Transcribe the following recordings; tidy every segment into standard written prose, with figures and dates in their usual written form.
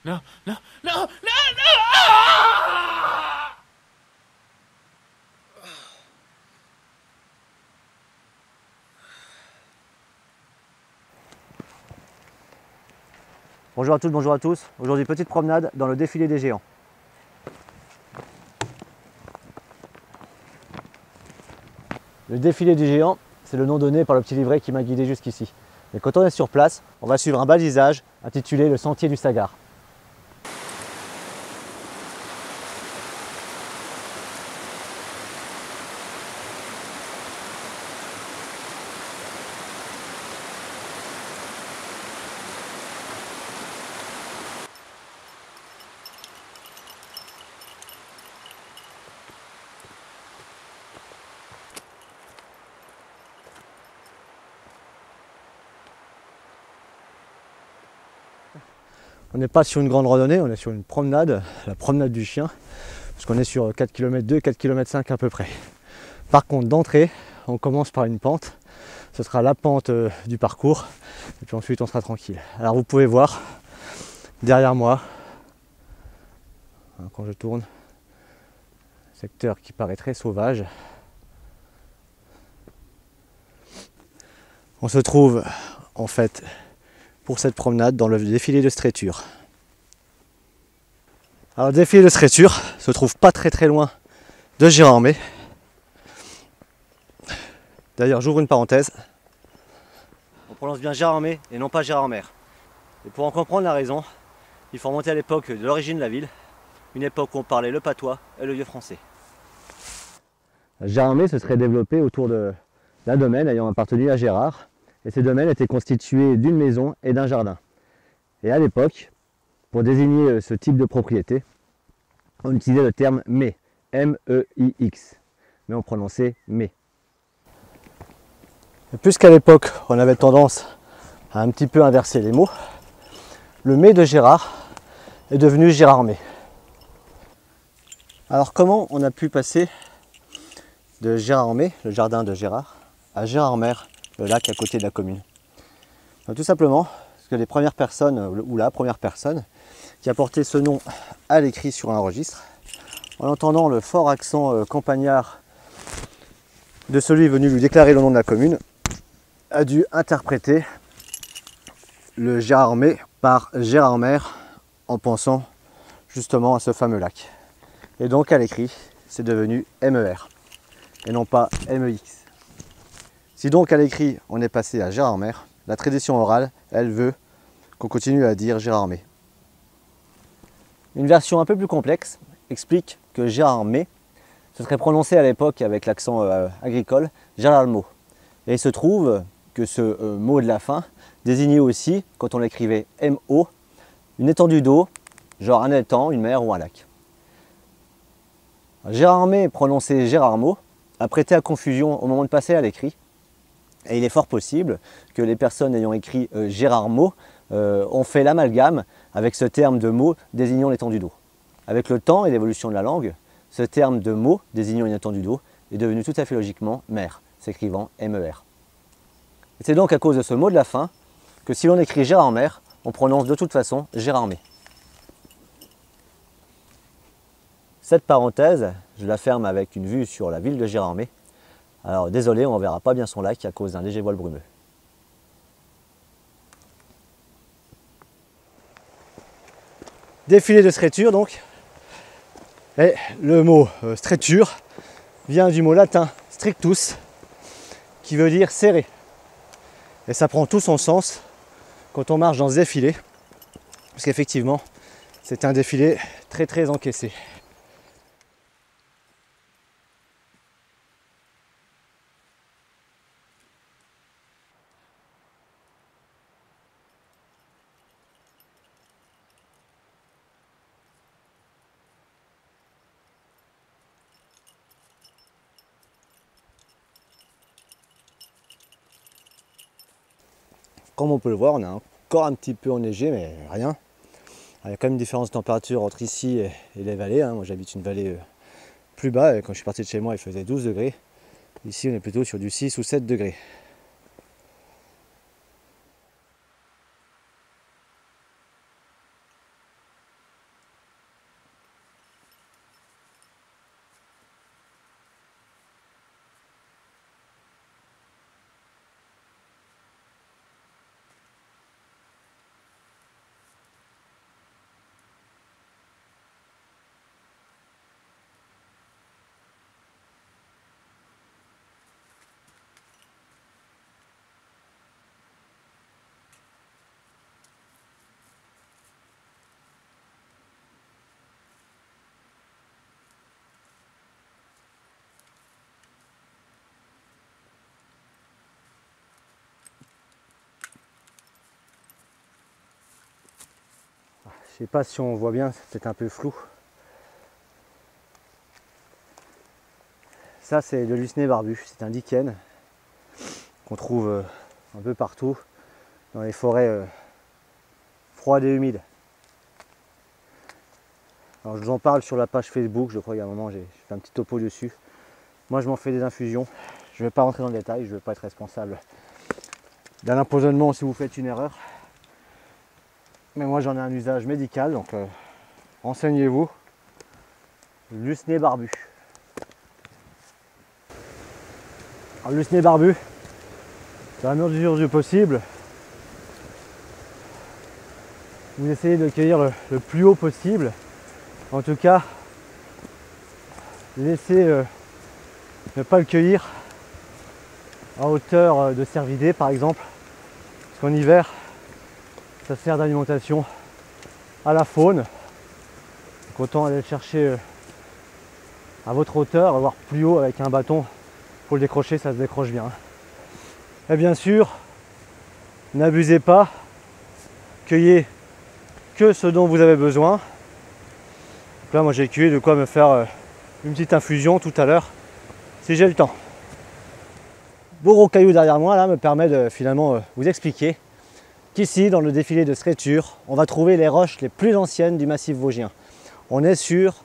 non, non, non, non, non. Ah! Bonjour à toutes, bonjour à tous. Aujourd'hui, petite promenade dans le défilé des géants. Le défilé des géants, c'est le nom donné par le petit livret qui m'a guidé jusqu'ici. Et quand on est sur place, on va suivre un balisage intitulé le Sentier du Sagar. On n'est pas sur une grande randonnée, on est sur une promenade, la promenade du chien, parce qu'on est sur 4 km 2, 4 km 5 à peu près. Par contre, d'entrée, on commence par une pente, ce sera la pente du parcours, et puis ensuite on sera tranquille. Alors vous pouvez voir, derrière moi, quand je tourne, secteur qui paraît très sauvage. On se trouve en fait pour cette promenade dans le défilé de Stréture. Alors le défilé de Stréture se trouve pas très loin de Gérardmer. D'ailleurs j'ouvre une parenthèse. On prononce bien Gérardmer et non pas Gérardmer. Et pour en comprendre la raison, il faut remonter à l'époque de l'origine de la ville, une époque où on parlait le patois et le vieux français. Gérardmer se serait développé autour d'un domaine ayant appartenu à Gérard. Et ces domaines étaient constitués d'une maison et d'un jardin. Et à l'époque, pour désigner ce type de propriété, on utilisait le terme mais, M-E-I-X, mais on prononçait mais. Et puisqu'à l'époque, on avait tendance à un petit peu inverser les mots, le mais de Gérard est devenu Gérardmer. Alors comment on a pu passer de Gérardmer, le jardin de Gérard, à Gérardmer, le lac à côté de la commune? Tout simplement parce que les premières personnes, ou la première personne qui a porté ce nom à l'écrit sur un registre, en entendant le fort accent campagnard de celui venu lui déclarer le nom de la commune, a dû interpréter le Gérardmer par Gérardmer en pensant justement à ce fameux lac. Et donc à l'écrit, c'est devenu MER et non pas MEX. Si donc à l'écrit on est passé à Gérardmer, la tradition orale, elle veut qu'on continue à dire Gérardmer. Une version un peu plus complexe explique que Gérardmer se serait prononcé à l'époque avec l'accent agricole Gérardmer. Et il se trouve que ce mot de la fin désignait aussi, quand on l'écrivait MO, une étendue d'eau, genre un étang, une mer ou un lac. Gérardmer prononcé Gérardmer a prêté à confusion au moment de passer à l'écrit. Et il est fort possible que les personnes ayant écrit Gérardmer ont fait l'amalgame avec ce terme de mot désignant l'étendue d'eau. Avec le temps et l'évolution de la langue, ce terme de mot désignant une étendue d'eau est devenu tout à fait logiquement mer, s'écrivant MER. Et c'est donc à cause de ce mot de la fin que si l'on écrit Gérardmer, on prononce de toute façon Gérardmer. Cette parenthèse, je la ferme avec une vue sur la ville de Gérardmer. Alors désolé, on ne verra pas bien son lac à cause d'un léger voile brumeux. Défilé de Stréture donc. Et le mot Stréture vient du mot latin strictus, qui veut dire serré. Et ça prend tout son sens quand on marche dans ce défilé, parce qu'effectivement, c'est un défilé très encaissé. Comme on peut le voir, on a encore un petit peu enneigé, mais rien. Il y a quand même une différence de température entre ici et les vallées. Moi j'habite une vallée plus bas, et quand je suis parti de chez moi il faisait 12 degrés. Ici on est plutôt sur du 6 ou 7 degrés. Je sais pas si on voit bien, c'est peut-être un peu flou. Ça c'est le Lusnée barbu, c'est un lichen qu'on trouve un peu partout dans les forêts froides et humides. Alors je vous en parle sur la page Facebook, je crois qu'il y a un moment j'ai fait un petit topo dessus. Moi je m'en fais des infusions, je ne vais pas rentrer dans le détail, je ne veux pas être responsable d'un empoisonnement si vous faites une erreur. Mais moi j'en ai un usage médical, donc renseignez-vous. Lusnée barbu. Alors le lusnée barbu, dans la mesure du possible, vous essayez de cueillir le plus haut possible. En tout cas, laissez ne pas le cueillir à hauteur de cervidés par exemple, parce qu'en hiver, ça sert d'alimentation à la faune. Donc autant aller le chercher à votre hauteur, voire plus haut avec un bâton pour le décrocher, ça se décroche bien. Et bien sûr, n'abusez pas, cueillez que ce dont vous avez besoin. Donc là moi j'ai cueilli de quoi me faire une petite infusion tout à l'heure, si j'ai le temps. Beau gros caillou derrière moi là me permet de finalement vous expliquer qu'ici dans le défilé de Stréture, on va trouver les roches les plus anciennes du massif vosgien. On est sur,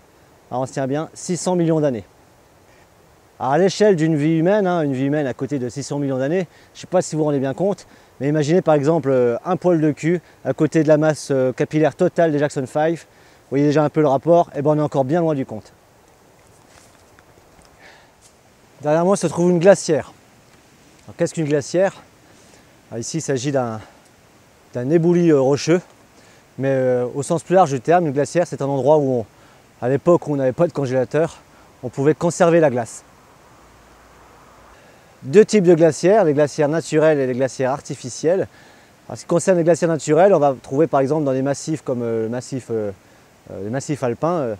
on se tient bien, 600 millions d'années. À l'échelle d'une vie humaine, une vie humaine à côté de 600 millions d'années, je ne sais pas si vous vous rendez bien compte, mais imaginez par exemple un poil de cul à côté de la masse capillaire totale des Jackson 5. Vous voyez déjà un peu le rapport, et ben on est encore bien loin du compte. Derrière moi se trouve une glacière. Qu'est-ce qu'une glacière? Alors, ici il s'agit d'un éboulis rocheux, mais au sens plus large du terme, une glacière c'est un endroit où, à l'époque où on n'avait pas de congélateur, on pouvait conserver la glace. Deux types de glacières, les glacières naturelles et les glacières artificielles. En ce qui concerne les glacières naturelles, on va trouver par exemple dans des massifs comme le massif alpin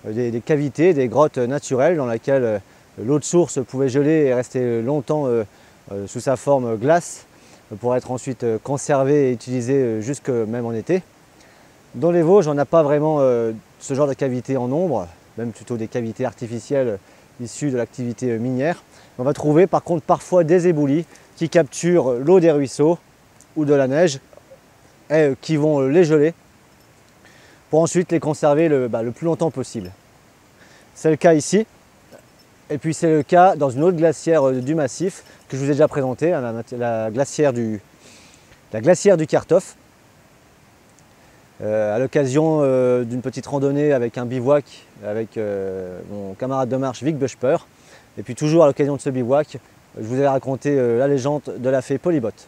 des cavités, des grottes naturelles dans lesquelles l'eau de source pouvait geler et rester longtemps sous sa forme glace pour être ensuite conservée et utilisée jusque même en été. Dans les Vosges, on n'a pas vraiment ce genre de cavités en nombre, même plutôt des cavités artificielles issues de l'activité minière. On va trouver par contre parfois des éboulis qui capturent l'eau des ruisseaux ou de la neige et qui vont les geler pour ensuite les conserver le plus longtemps possible. C'est le cas ici, et puis c'est le cas dans une autre glacière du massif que je vous ai déjà présentée, la glacière du Kartoff. À l'occasion d'une petite randonnée avec un bivouac avec mon camarade de marche Vic Beschper. Et puis toujours à l'occasion de ce bivouac, je vous ai raconté la légende de la fée Polybote.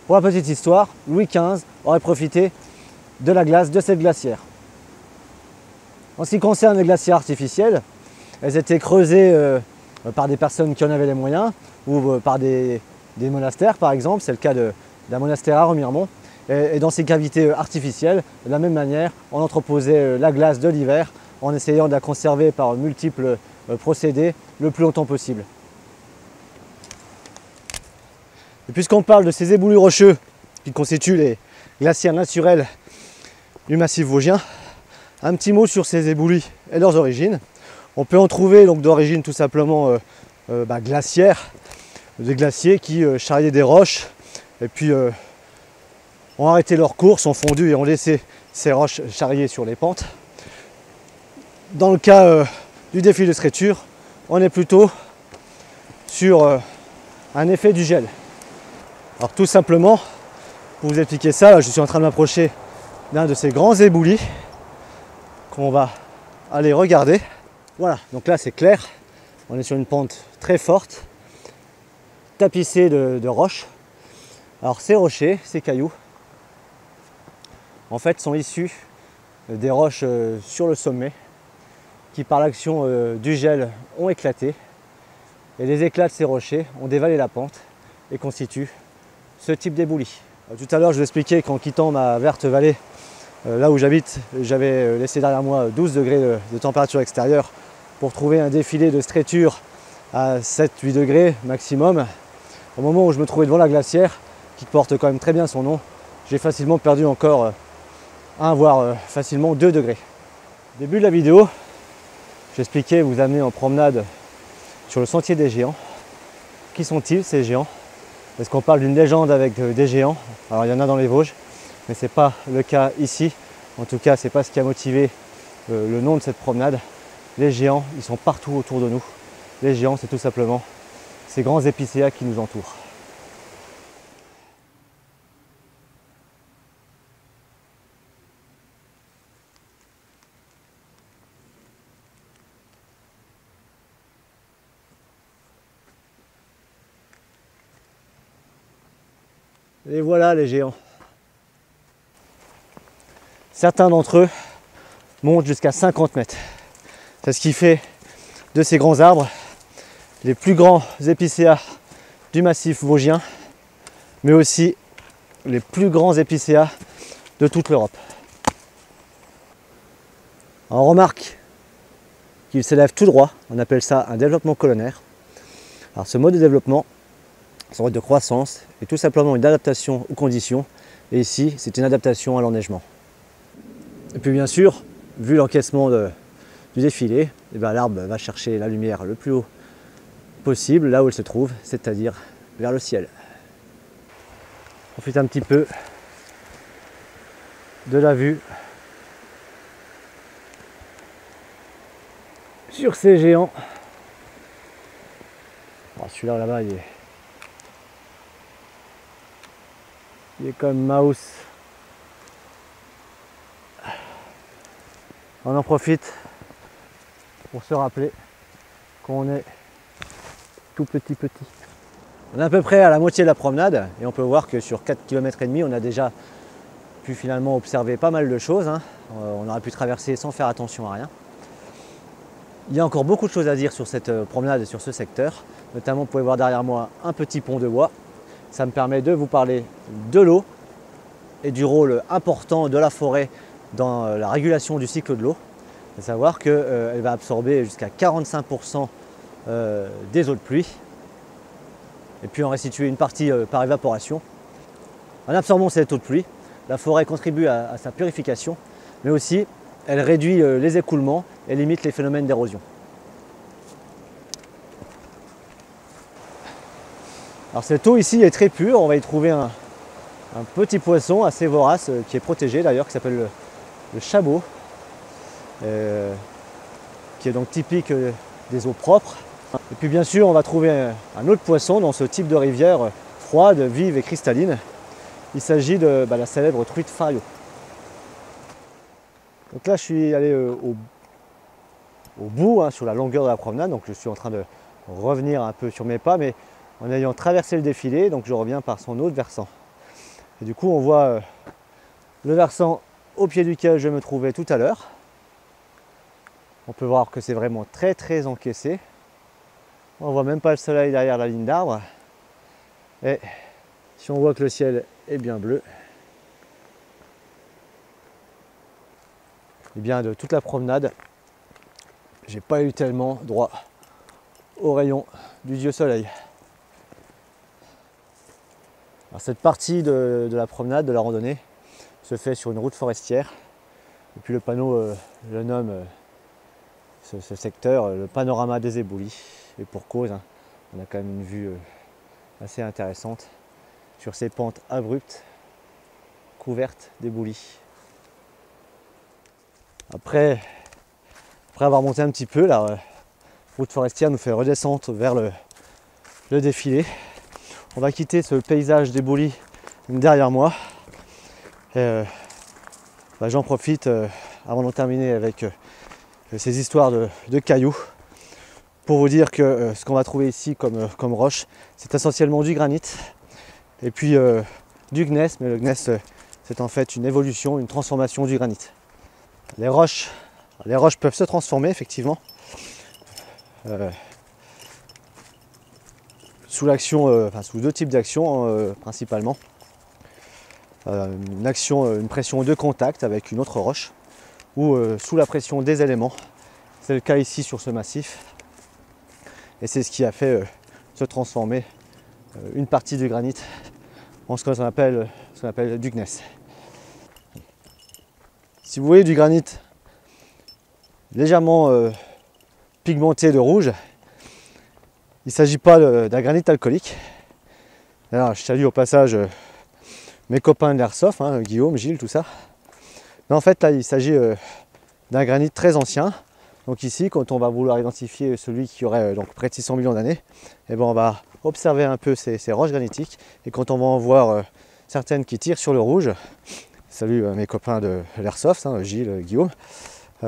Pour la petite histoire, Louis XV aurait profité de la glace de cette glacière. En ce qui concerne les glacières artificielles, elles étaient creusées par des personnes qui en avaient les moyens ou par des monastères par exemple, c'est le cas d'un monastère à Remiremont. Et dans ces cavités artificielles, de la même manière, on entreposait la glace de l'hiver en essayant de la conserver par multiples procédés le plus longtemps possible. Et puisqu'on parle de ces éboulis rocheux qui constituent les glacières naturelles du massif vosgien, un petit mot sur ces éboulis et leurs origines. On peut en trouver donc d'origine tout simplement glaciaire, des glaciers qui charriaient des roches et puis ont arrêté leur course, ont fondu et ont laissé ces roches charrier sur les pentes. Dans le cas du défilé de Stréture, on est plutôt sur un effet du gel. Alors tout simplement, pour vous expliquer ça, là, je suis en train de m'approcher d'un de ces grands éboulis qu'on va aller regarder. Voilà, donc là c'est clair, on est sur une pente très forte, tapissée de roches. Alors ces rochers, ces cailloux, en fait sont issus des roches sur le sommet qui par l'action du gel ont éclaté, et les éclats de ces rochers ont dévalé la pente et constituent ce type d'éboulis. Tout à l'heure je vous expliquais qu'en quittant ma verte vallée, là où j'habite, j'avais laissé derrière moi 12 degrés de température extérieure pour trouver un défilé de Stréture à 7-8 degrés maximum. Au moment où je me trouvais devant la glacière, qui porte quand même très bien son nom, j'ai facilement perdu encore 1 voire facilement 2 degrés. Au début de la vidéo, j'expliquais vous amener en promenade sur le sentier des géants. Qui sont-ils ces géants? Est-ce qu'on parle d'une légende avec des géants? Alors il y en a dans les Vosges, mais ce n'est pas le cas ici. En tout cas, ce n'est pas ce qui a motivé le nom de cette promenade. Les géants, ils sont partout autour de nous. Les géants, c'est tout simplement ces grands épicéas qui nous entourent. Et voilà les géants. Certains d'entre eux montent jusqu'à 50 mètres. C'est ce qui fait de ces grands arbres les plus grands épicéas du massif vosgien, mais aussi les plus grands épicéas de toute l'Europe. On remarque qu'ils s'élèvent tout droit, on appelle ça un développement colonnaire. Alors ce mode de développement, son mode de croissance, est tout simplement une adaptation aux conditions, et ici c'est une adaptation à l'enneigement. Et puis bien sûr, vu l'encaissement du défilé, l'arbre va chercher la lumière le plus haut possible, là où elle se trouve, c'est-à-dire vers le ciel. Profite un petit peu de la vue sur ces géants. Oh, celui-là là-bas, il est comme mouse. On en profite pour se rappeler qu'on est tout petit. On est à peu près à la moitié de la promenade et on peut voir que sur 4,5 km on a déjà pu finalement observer pas mal de choses. On aurait pu traverser sans faire attention à rien. Il y a encore beaucoup de choses à dire sur cette promenade et sur ce secteur. Notamment, vous pouvez voir derrière moi un petit pont de bois. Ça me permet de vous parler de l'eau et du rôle important de la forêt dans la régulation du cycle de l'eau. Il faut savoir qu'elle va absorber jusqu'à 45% des eaux de pluie et puis en restituer une partie par évaporation. En absorbant cette eau de pluie, la forêt contribue à sa purification, mais aussi elle réduit les écoulements et limite les phénomènes d'érosion. Alors cette eau ici est très pure, on va y trouver un petit poisson assez vorace qui est protégé d'ailleurs, qui s'appelle le chabot, qui est donc typique des eaux propres. Et puis bien sûr on va trouver un autre poisson dans ce type de rivière froide, vive et cristalline. Il s'agit de la célèbre truite fario. Donc là je suis allé au bout, sur la longueur de la promenade, donc je suis en train de revenir un peu sur mes pas, mais en ayant traversé le défilé, donc je reviens par son autre versant. Et du coup on voit le versant au pied duquel je me trouvais tout à l'heure. On peut voir que c'est vraiment très encaissé. On voit même pas le soleil derrière la ligne d'arbres. Et si on voit que le ciel est bien bleu, et bien de toute la promenade, j'ai pas eu tellement droit aux rayons du dieu soleil. Alors cette partie de la promenade, de la randonnée, se fait sur une route forestière. Et puis le panneau le nomme ce secteur le panorama des éboulis. Et pour cause, on a quand même une vue assez intéressante sur ces pentes abruptes couvertes d'éboulis. Après avoir monté un petit peu, la route forestière nous fait redescendre vers le défilé. On va quitter ce paysage d'éboulis derrière moi. J'en profite avant d'en terminer avec ces histoires de cailloux pour vous dire que ce qu'on va trouver ici comme roche, c'est essentiellement du granit et puis du gneiss, mais le gneiss c'est en fait une évolution, une transformation du granit. Les roches peuvent se transformer effectivement sous deux types d'actions principalement. Une pression de contact avec une autre roche ou sous la pression des éléments. C'est le cas ici sur ce massif. Et c'est ce qui a fait se transformer une partie du granit en ce qu'on appelle ce qu'on appelle du gneiss. Si vous voyez du granit légèrement pigmenté de rouge, il ne s'agit pas d'un granit alcoolique. Alors, je salue au passage mes copains de l'Airsoft, hein, Guillaume, Gilles, tout ça. Mais en fait, là, il s'agit d'un granit très ancien. Donc ici, quand on va vouloir identifier celui qui aurait donc près de 600 millions d'années, eh ben, on va observer un peu ces roches granitiques. Et quand on va en voir certaines qui tirent sur le rouge, salut mes copains de l'Airsoft, hein, Gilles, Guillaume, eh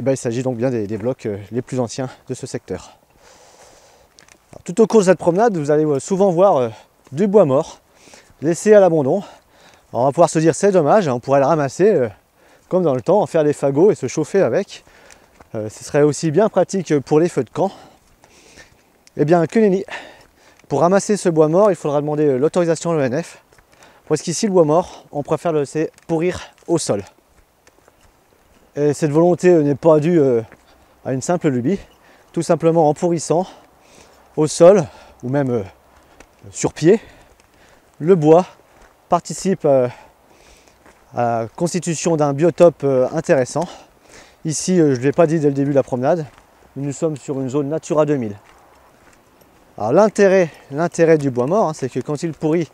ben, il s'agit donc bien des blocs les plus anciens de ce secteur. Alors, tout au cours de cette promenade, vous allez souvent voir du bois mort, laissé à l'abandon. On va pouvoir se dire c'est dommage, on pourrait le ramasser comme dans le temps, en faire des fagots et se chauffer avec. Ce serait aussi bien pratique pour les feux de camp. Eh bien que nenni. Pour ramasser ce bois mort, il faudra demander l'autorisation à l'ONF. Parce qu'ici, le bois mort, on préfère le laisser pourrir au sol. Et cette volonté n'est pas due à une simple lubie. Tout simplement en pourrissant au sol, ou même sur pied, le bois participe à la constitution d'un biotope intéressant. Ici, je ne l'ai pas dit dès le début de la promenade, nous sommes sur une zone Natura 2000. Alors l'intérêt du bois mort, hein, c'est que quand il pourrit,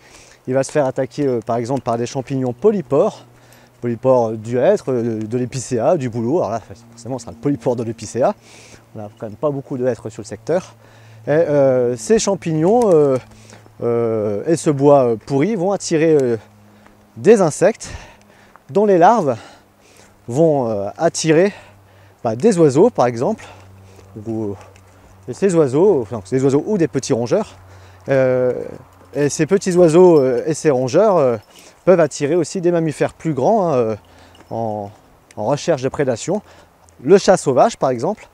il va se faire attaquer par exemple par des champignons polypores du hêtre, de l'épicéa, du bouleau. Alors là, forcément, ce sera le polypore de l'épicéa. On n'a quand même pas beaucoup de hêtres sur le secteur. Et ces champignons et ce bois pourri vont attirer des insectes dont les larves vont attirer des oiseaux par exemple, et ces oiseaux ou des petits rongeurs. Et ces petits oiseaux et ces rongeurs peuvent attirer aussi des mammifères plus grands hein, en recherche de prédation, le chat sauvage par exemple,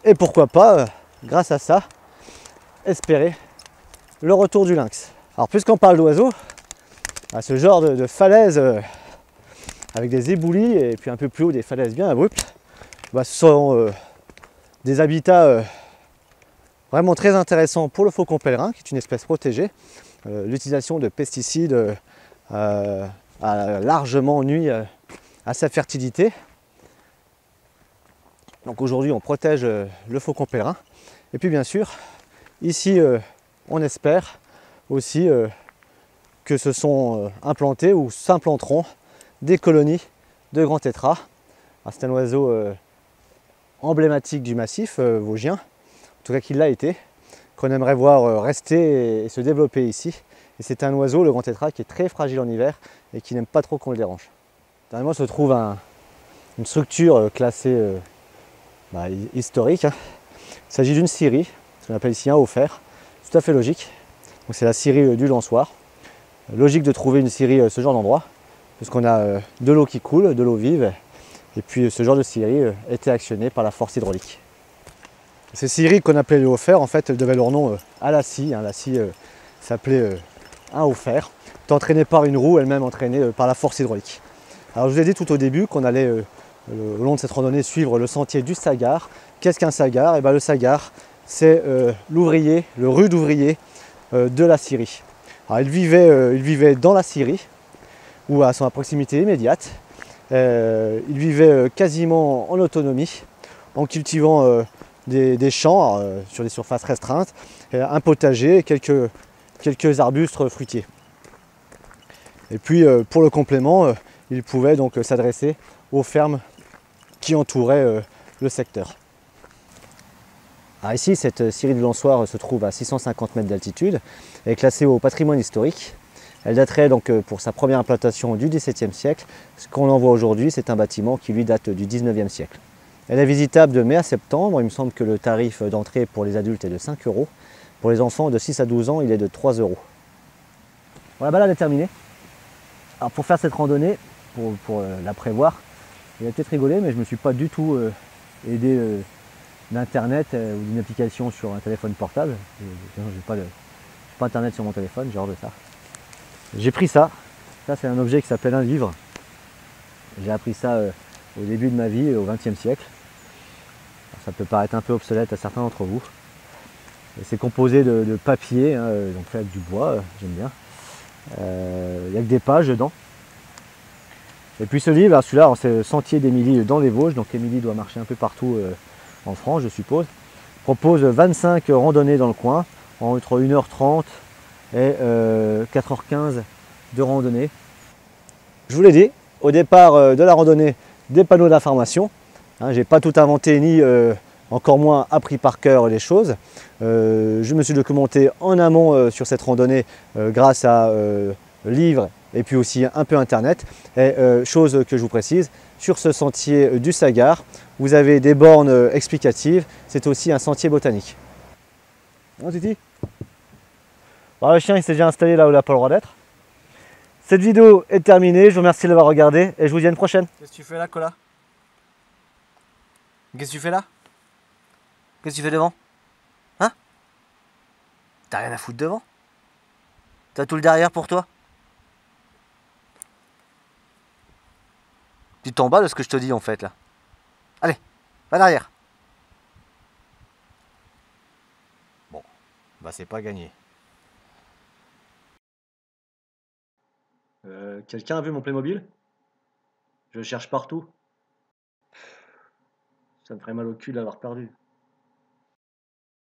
et pourquoi pas, grâce à ça, espérer le retour du lynx. Alors puisqu'on parle d'oiseaux, à ce genre de falaise avec des éboulis et puis un peu plus haut des falaises bien abruptes, ce sont des habitats vraiment très intéressants pour le faucon pèlerin, qui est une espèce protégée. L'utilisation de pesticides a largement nui à sa fertilité. Donc aujourd'hui on protège le faucon pèlerin. Et puis bien sûr, ici on espère aussi que se sont implantés ou s'implanteront des colonies de grands tétras. C'est un oiseau emblématique du massif vosgien, en tout cas qu'il l'a été, qu'on aimerait voir rester et se développer ici. Et c'est un oiseau, le grand tétras, qui est très fragile en hiver et qui n'aime pas trop qu'on le dérange. Dernièrement se trouve une structure classée historique. Hein. Il s'agit d'une scierie, ce qu'on appelle ici un haut fer, tout à fait logique. C'est la scierie du Lançoir. Logique de trouver une scierie ce genre d'endroit, puisqu'on a de l'eau qui coule, de l'eau vive, et puis ce genre de scierie était actionné par la force hydraulique. Ces scieries qu'on appelait les hauts fers, en fait, elles devaient leur nom à la scie. Hein. La scie s'appelait un haut fer, entraîné par une roue, elle-même entraînée par la force hydraulique. Alors je vous ai dit tout au début qu'on allait au long de cette randonnée suivre le sentier du Sagar. Qu'est-ce qu'un Sagar? Et le Sagar, c'est l'ouvrier, le rude ouvrier de la scierie. Alors il vivait dans la scierie ou à son proximité immédiate. Il vivait quasiment en autonomie en cultivant des champs sur des surfaces restreintes, un potager et quelques arbustes fruitiers. Et puis pour le complément, il pouvait donc s'adresser aux fermes qui entouraient le secteur. Alors ici, cette scierie du Lançoir se trouve à 650 mètres d'altitude. Elle est classée au patrimoine historique. Elle daterait donc pour sa première implantation du XVIIe siècle. Ce qu'on en voit aujourd'hui, c'est un bâtiment qui lui date du XIXe siècle. Elle est visitable de mai à septembre. Il me semble que le tarif d'entrée pour les adultes est de 5 €. Pour les enfants de 6 à 12 ans, il est de 3 €. Bon, la balade est terminée. Alors pour faire cette randonnée, pour la prévoir, il a peut-être rigolé, mais je ne me suis pas du tout aidé d'internet ou d'une application sur un téléphone portable. Je n'ai pas internet sur mon téléphone, j'ai hors de ça. J'ai pris ça. Ça, c'est un objet qui s'appelle un livre. J'ai appris ça au début de ma vie, au XXe siècle. Alors, ça peut paraître un peu obsolète à certains d'entre vous. C'est composé de papier, hein, donc fait avec du bois, j'aime bien. Il n'y a que des pages dedans. Et puis ce livre, celui-là, c'est Sentier d'Émilie dans les Vosges. Donc Émilie doit marcher un peu partout en France, je suppose. Propose 25 randonnées dans le coin, entre 1h30 et 4h15 de randonnée. Je vous l'ai dit, au départ de la randonnée, des panneaux d'information. Hein, j'ai pas tout inventé ni encore moins appris par cœur les choses. Je me suis documenté en amont sur cette randonnée grâce à livres et puis aussi un peu internet. Et chose que je vous précise, sur ce sentier du Sagard, vous avez des bornes explicatives, c'est aussi un sentier botanique. Bon Titi, alors, le chien il s'est déjà installé là où il n'a pas le droit d'être. Cette vidéo est terminée, je vous remercie de l'avoir regardée et je vous dis à une prochaine. Qu'est-ce que tu fais là, Cola? Qu'est-ce que tu fais là? Qu'est-ce que tu fais devant? Hein? T'as rien à foutre devant? T'as tout le derrière pour toi? Tu t'en bats de ce que je te dis en fait là. Allez, va derrière. Bon, bah c'est pas gagné. Quelqu'un a vu mon Playmobil? Je le cherche partout. Ça me ferait mal au cul de l'avoir perdu.